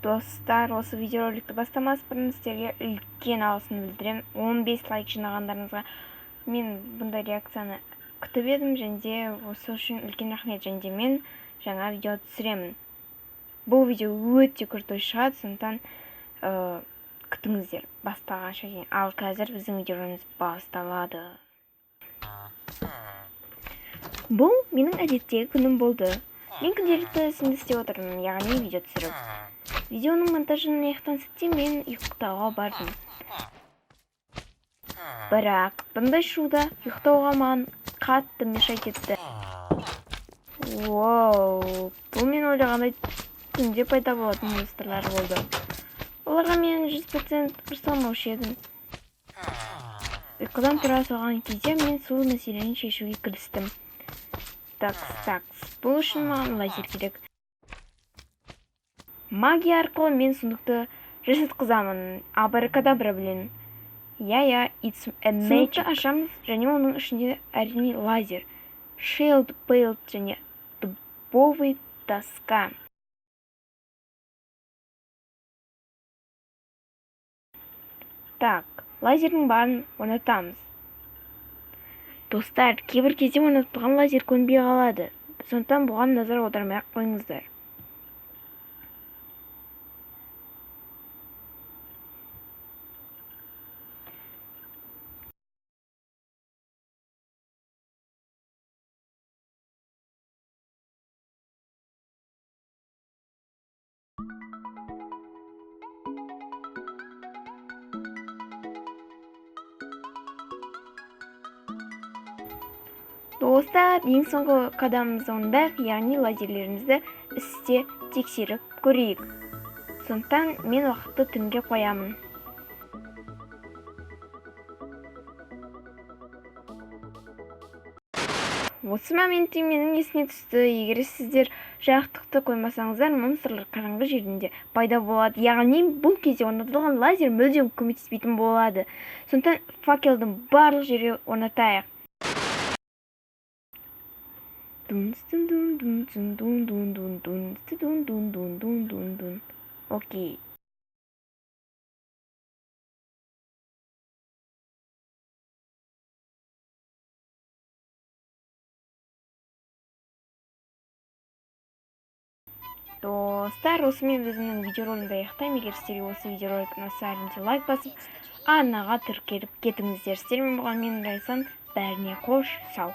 Достар, осы видеороликті бастамас бұрын сіздерге үлкен алғысымды білдіремін. 15 лайк жинағандарыңызға мен бұндай реакцияны күтіп едім, және осы үшін үлкен рахмет. Және мен жаңа видео түсіремін. Бұл видео өте крутой шығады, сондықтан күтіңіздер басталғанша дейін. Ал қазір біздің видеомыз басталады. Бұл менің әдеттегі күнім болды. Мен күнделікті ісімді істеп отырмын, яғни видео түсіріп. Видеоның монтажын аяқтаған сәтте мен ұйықтауға бардым. Бірақ бұндай шуда ұйықтауға маған қатты мешайт етті. Воу, бұл мен ойлағандай күнде пайда болатын монстрлар болды. Оларға мен 100% ұрсамаушы едім. Ұйқыдан тұра салған кезде мен сол мәселені шешуге кірістім. Такс, бұл үшін маған лазер керек. Магия арқылы мен сундукты жасатқызамын. Абракадабра білемін. It's a magic. Сундукты ашамыз, және оның ішінде әрине лазер, shield, belt және дубовый доска. Так, лазердің барын орнатамыз. Достар, кейбір кезде орнатылған лазер көнбей қалады. Сондықтан бұған назар аудармай ақ қойыңыздар. Достар, ең соңғы қадамымыз онда, яғни лазерлерімізді істе тексеріп көрейік. Сондықтан мен уақытты түнге қоямын. Осы моментте менің есіме түсті, егер сіздер жарықтықты қоймасаңыздар, монстрлар қараңғы жерінде пайда болады. Яғни бұл кезде орнатылған лазер мүлдем көмектеспейтін болады. Сондықтан факелдің барлық жерге орнатайық. Окей. Достар, осымен біздің видеороликті аяқтаймын. Егер сіздерге осы видеоролик ұнаса, әрине лайк басып, арнаға тіркеліп кетіңіздер. Сіздермен болған мен Райсан, бәріне қош, сау.